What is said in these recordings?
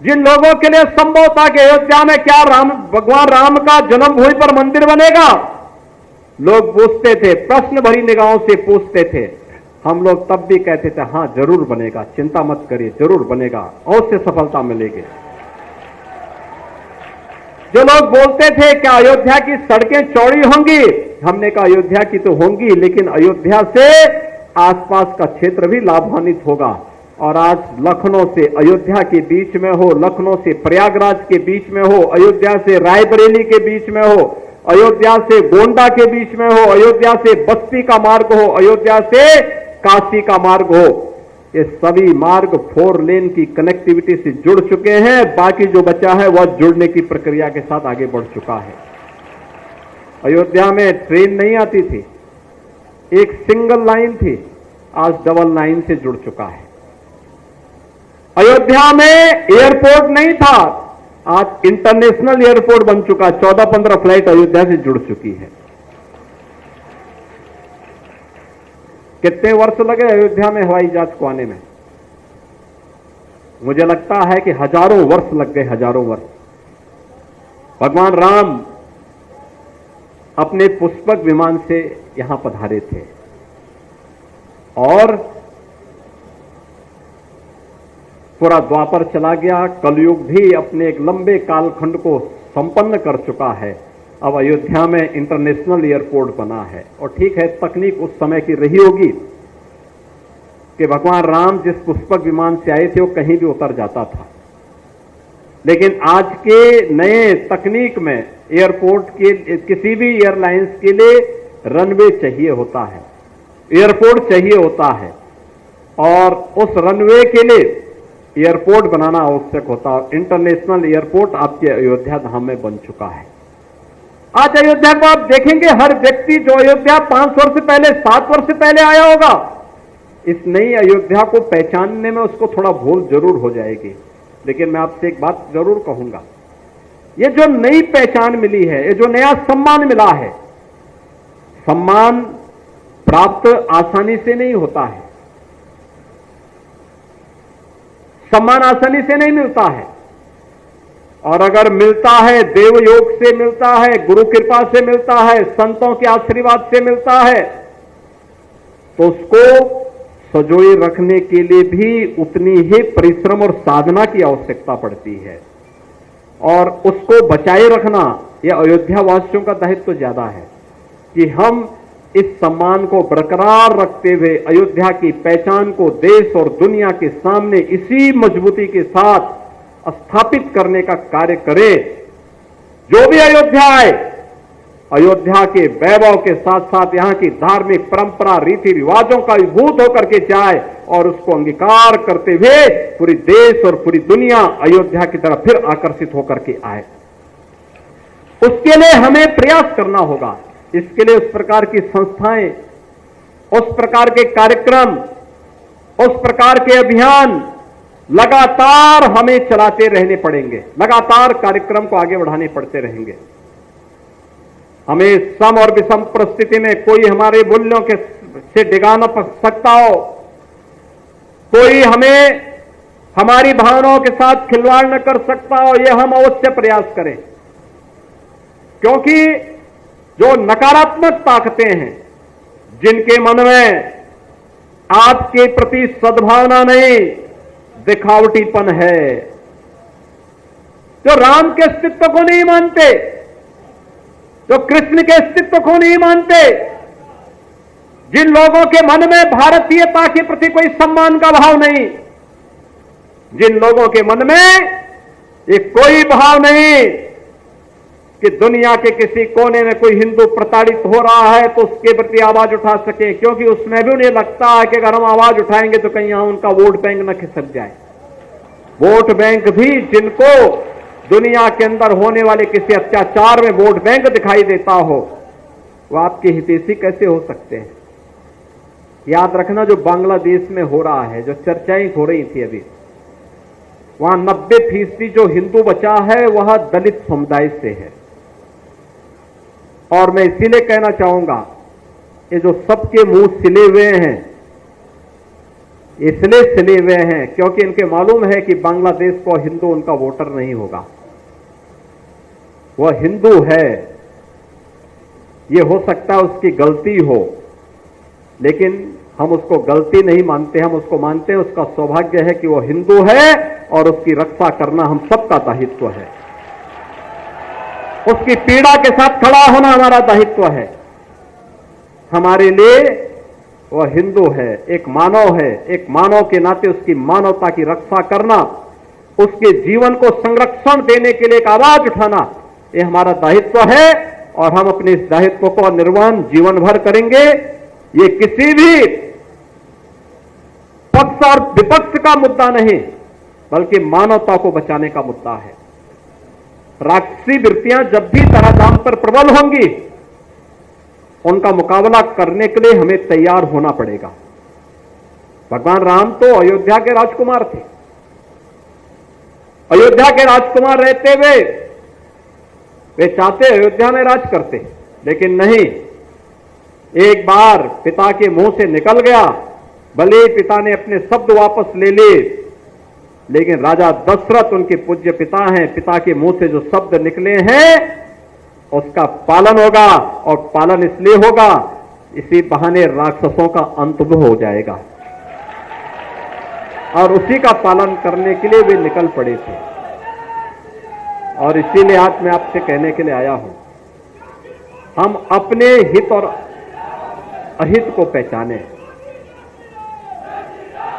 जिन लोगों के लिए संभव था कि अयोध्या में क्या भगवान राम का जन्मभूमि पर मंदिर बनेगा, लोग पूछते थे, प्रश्न भरी निगाहों से पूछते थे। हम लोग तब भी कहते थे हां जरूर बनेगा, चिंता मत करिए, जरूर बनेगा, अवश्य सफलता मिलेगी। जो लोग बोलते थे कि अयोध्या की सड़कें चौड़ी होंगी, हमने कहा अयोध्या की तो होंगी, लेकिन अयोध्या से आसपास का क्षेत्र भी लाभान्वित होगा। और आज लखनऊ से अयोध्या के बीच में हो, लखनऊ से प्रयागराज के बीच में हो, अयोध्या से रायबरेली के बीच में हो, अयोध्या से गोंडा के बीच में हो, अयोध्या से बस्ती का मार्ग हो, अयोध्या से काशी का मार्ग हो, ये सभी मार्ग 4 लेन की कनेक्टिविटी से जुड़ चुके हैं। बाकी जो बचा है वह जुड़ने की प्रक्रिया के साथ आगे बढ़ चुका है। अयोध्या में ट्रेन नहीं आती थी, एक सिंगल लाइन थी, आज डबल लाइन से जुड़ चुका है। अयोध्या में एयरपोर्ट नहीं था, आज इंटरनेशनल एयरपोर्ट बन चुका, 14-15 फ्लाइट अयोध्या से जुड़ चुकी है। कितने वर्ष लगे अयोध्या में हवाई जहाज को आने में? मुझे लगता है कि हजारों वर्ष लग गए, हजारों वर्ष। भगवान राम अपने पुष्पक विमान से यहां पधारे थे और पूरा द्वापर चला गया, कलयुग भी अपने एक लंबे कालखंड को संपन्न कर चुका है। अब अयोध्या में इंटरनेशनल एयरपोर्ट बना है। और ठीक है, तकनीक उस समय की रही होगी कि भगवान राम जिस पुष्पक विमान से आए थे वो कहीं भी उतर जाता था, लेकिन आज के नए तकनीक में एयरपोर्ट के किसी भी एयरलाइंस के लिए रनवे चाहिए होता है, एयरपोर्ट चाहिए होता है, और उस रनवे के लिए एयरपोर्ट बनाना आवश्यक होता है। इंटरनेशनल एयरपोर्ट आपके अयोध्या धाम में बन चुका है। आज अयोध्या को आप देखेंगे, हर व्यक्ति जो अयोध्या 5 वर्ष पहले, 7 वर्ष पहले आया होगा, इस नई अयोध्या को पहचानने में उसको थोड़ा भूल जरूर हो जाएगी। लेकिन मैं आपसे एक बात जरूर कहूंगा, ये जो नई पहचान मिली है, ये जो नया सम्मान मिला है, सम्मान प्राप्त आसानी से नहीं होता है, सम्मान आसानी से नहीं मिलता है, और अगर मिलता है देव योग से मिलता है, गुरु कृपा से मिलता है, संतों के आशीर्वाद से मिलता है, तो उसको सजोए रखने के लिए भी उतनी ही परिश्रम और साधना की आवश्यकता पड़ती है, और उसको बचाए रखना यह अयोध्या वासियों का दायित्व ज्यादा है कि हम इस सम्मान को बरकरार रखते हुए अयोध्या की पहचान को देश और दुनिया के सामने इसी मजबूती के साथ स्थापित करने का कार्य करें। जो भी अयोध्या आए, अयोध्या के वैभव के साथ साथ यहां की धार्मिक परंपरा, रीति रिवाजों का विभूत होकर के जाए और उसको अंगीकार करते हुए पूरी देश और पूरी दुनिया अयोध्या की तरफ फिर आकर्षित होकर के आए। उसके लिए हमें प्रयास करना होगा। इसके लिए उस प्रकार की संस्थाएं, उस प्रकार के कार्यक्रम, उस प्रकार के अभियान लगातार हमें चलाते रहने पड़ेंगे, लगातार कार्यक्रम को आगे बढ़ाने पड़ते रहेंगे। हमें सम और विषम परिस्थिति में कोई हमारे मूल्यों के से डिगा न सकता हो, कोई हमें हमारी भावनाओं के साथ खिलवाड़ न कर सकता हो, यह हम अवश्य प्रयास करें। क्योंकि जो नकारात्मक ताकतें हैं, जिनके मन में आपके प्रति सद्भावना नहीं, दिखावटीपन है, जो राम के अस्तित्व को नहीं मानते, जो कृष्ण के अस्तित्व को नहीं मानते, जिन लोगों के मन में भारतीयता के प्रति कोई सम्मान का भाव नहीं, जिन लोगों के मन में ये कोई भाव नहीं कि दुनिया के किसी कोने में कोई हिंदू प्रताड़ित हो रहा है तो उसके प्रति आवाज उठा सके, क्योंकि उसमें भी उन्हें लगता है कि अगर हम आवाज उठाएंगे तो कहीं यहां उनका वोट बैंक न खिसक जाए। वोट बैंक भी जिनको दुनिया के अंदर होने वाले किसी अत्याचार में वोट बैंक दिखाई देता हो, वो आपके हितैषी कैसे हो सकते हैं? याद रखना, जो बांग्लादेश में हो रहा है, जो चर्चाएं हो रही थी अभी, वहां 90% जो हिंदू बचा है वह दलित समुदाय से है। और मैं इसीलिए कहना चाहूंगा, ये जो सबके मुंह सिले हुए हैं, इसलिए सिले हुए हैं क्योंकि इनके मालूम है कि बांग्लादेश को हिंदू उनका वोटर नहीं होगा। वह हिंदू है, यह हो सकता है उसकी गलती हो, लेकिन हम उसको गलती नहीं मानते, हम उसको मानते हैं उसका सौभाग्य है कि वह हिंदू है और उसकी रक्षा करना हम सबका दायित्व है। उसकी पीड़ा के साथ खड़ा होना हमारा दायित्व है। हमारे लिए वह हिंदू है, एक मानव है, एक मानव के नाते उसकी मानवता की रक्षा करना, उसके जीवन को संरक्षण देने के लिए एक आवाज उठाना, यह हमारा दायित्व है और हम अपने इस दायित्व को निर्वहन जीवन भर करेंगे। ये किसी भी पक्ष और विपक्ष का मुद्दा नहीं, बल्कि मानवता को बचाने का मुद्दा है। राक्षसी वृत्तियां जब भी धराधाम पर प्रबल होंगी, उनका मुकाबला करने के लिए हमें तैयार होना पड़ेगा। भगवान राम तो अयोध्या के राजकुमार थे। अयोध्या के राजकुमार रहते हुए वे चाहते अयोध्या में राज करते, लेकिन नहीं, एक बार पिता के मुंह से निकल गया, भले ही पिता ने अपने शब्द वापस ले लिए, लेकिन राजा दशरथ उनके पूज्य पिता हैं, पिता के मुंह से जो शब्द निकले हैं उसका पालन होगा, और पालन इसलिए होगा, इसी बहाने राक्षसों का अंत भी हो जाएगा, और उसी का पालन करने के लिए वे निकल पड़े थे। और इसीलिए आज मैं आपसे कहने के लिए आया हूं, हम अपने हित और अहित को पहचाने,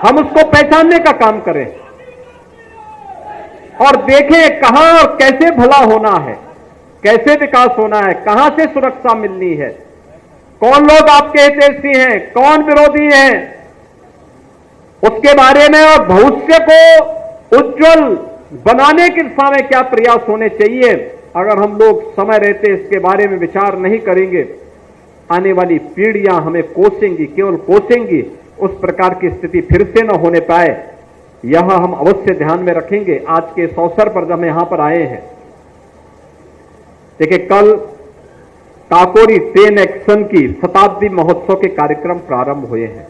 हम उसको पहचानने का काम करें और देखें कहां और कैसे भला होना है, कैसे विकास होना है, कहां से सुरक्षा मिलनी है, कौन लोग आपके हितैषी हैं, कौन विरोधी हैं, उसके बारे में और भविष्य को उज्जवल बनाने की दिशा में क्या प्रयास होने चाहिए। अगर हम लोग समय रहते इसके बारे में विचार नहीं करेंगे, आने वाली पीढ़ियां हमें कोसेंगी, केवल कोसेंगी, उस प्रकार की स्थिति फिर से न होने पाए, यह हम अवश्य ध्यान में रखेंगे। आज के इस अवसर पर जब हम यहां पर आए हैं, देखिए कल काकोरी ट्रेन एक्शन की शताब्दी महोत्सव के कार्यक्रम प्रारंभ हुए हैं।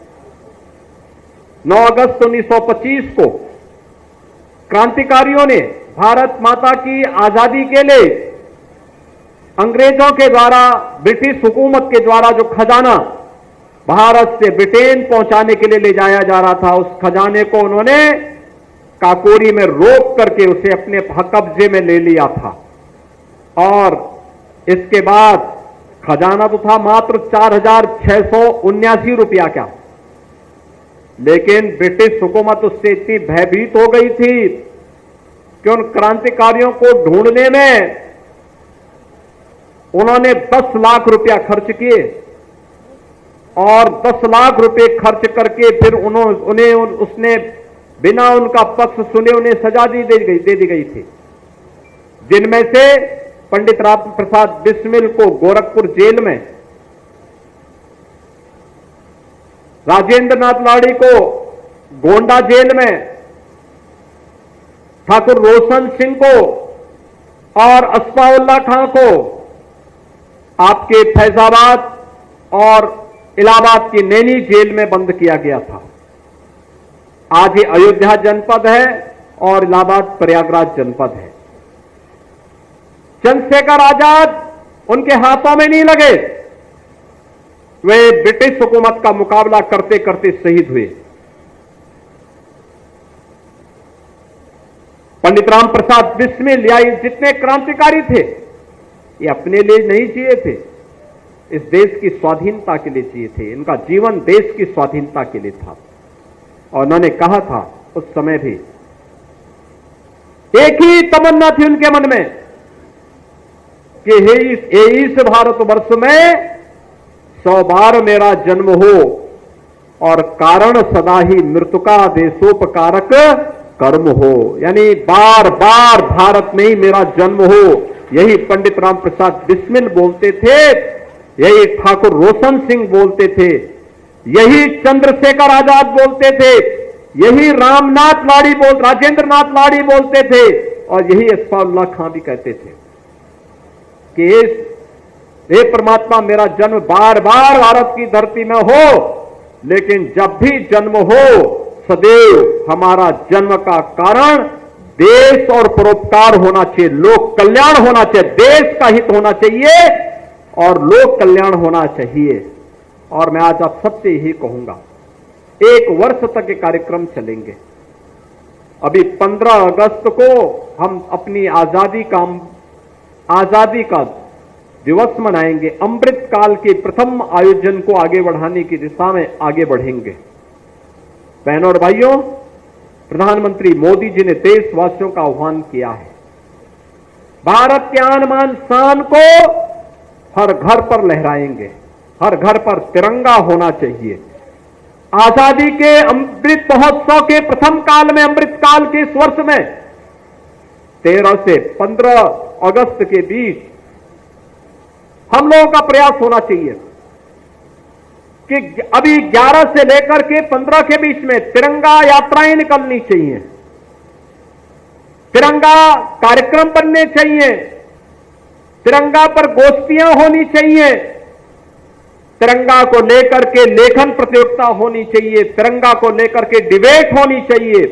9 अगस्त 1925 को क्रांतिकारियों ने भारत माता की आजादी के लिए अंग्रेजों के द्वारा, ब्रिटिश हुकूमत के द्वारा जो खजाना भारत से ब्रिटेन पहुंचाने के लिए ले जाया जा रहा था, उस खजाने को उन्होंने काकोरी में रोक करके उसे अपने कब्जे में ले लिया था। और इसके बाद खजाना तो था मात्र 4,679 रुपया का, लेकिन ब्रिटिश हुकूमत उससे इतनी भयभीत हो गई थी कि उन क्रांतिकारियों को ढूंढने में उन्होंने 10 लाख रुपया खर्च किए, और 10 लाख रुपए खर्च करके फिर उसने बिना उनका पक्ष सुने उन्हें सजा दे दी गई थी, जिनमें से पंडित राम प्रसाद बिस्मिल को गोरखपुर जेल में, राजेंद्र नाथ लाड़ी को गोंडा जेल में, ठाकुर रोशन सिंह को और असफाउल्ला खां को आपके फैजाबाद और इलाहाबाद की नैनी जेल में बंद किया गया था। आज ये अयोध्या जनपद है और इलाहाबाद प्रयागराज जनपद है। चंद्रशेखर आजाद उनके हाथों में नहीं लगे, वे ब्रिटिश हुकूमत का मुकाबला करते करते शहीद हुए। पंडित राम प्रसाद बिस्मिल या जितने क्रांतिकारी थे, ये अपने लिए नहीं जिए थे, इस देश की स्वाधीनता के लिए जिए थे। इनका जीवन देश की स्वाधीनता के लिए था। और उन्होंने कहा था उस समय भी, एक ही तमन्ना थी उनके मन में कि हे इस भारतवर्ष में 100 बार मेरा जन्म हो और कारण सदा ही मृत्यु का देशोपकारक कर्म हो, यानी बार बार भारत में ही मेरा जन्म हो। यही पंडित राम प्रसाद बिस्मिल बोलते थे, यही ठाकुर रोशन सिंह बोलते थे, यही चंद्रशेखर आजाद बोलते थे, यही राजेंद्र नाथ लाड़ी बोलते थे, और यही असफाउल्लाह खां भी कहते थे कि हे परमात्मा मेरा जन्म बार बार भारत की धरती में हो, लेकिन जब भी जन्म हो सदैव हमारा जन्म का कारण देश और परोपकार होना चाहिए, लोक कल्याण होना चाहिए, देश का हित होना चाहिए और लोक कल्याण होना चाहिए। और मैं आज आप सबसे यही कहूंगा, 1 वर्ष तक ये कार्यक्रम चलेंगे। अभी 15 अगस्त को हम अपनी आजादी का दिवस मनाएंगे। अमृत काल के प्रथम आयोजन को आगे बढ़ाने की दिशा में आगे बढ़ेंगे। बहनों और भाइयों, प्रधानमंत्री मोदी जी ने देशवासियों का आह्वान किया है, भारत के आन बान शान को हर घर पर लहराएंगे, हर घर पर तिरंगा होना चाहिए। आजादी के अमृत महोत्सव के प्रथम काल में, अमृत काल के इस वर्ष में 13 से 15 अगस्त के बीच हम लोगों का प्रयास होना चाहिए कि अभी 11 से लेकर के 15 के बीच में तिरंगा यात्राएं निकलनी चाहिए, तिरंगा कार्यक्रम बनने चाहिए, तिरंगा पर गोष्ठियां होनी चाहिए, तिरंगा को लेकर के लेखन प्रतियोगिता होनी चाहिए, तिरंगा को लेकर के डिबेट होनी चाहिए।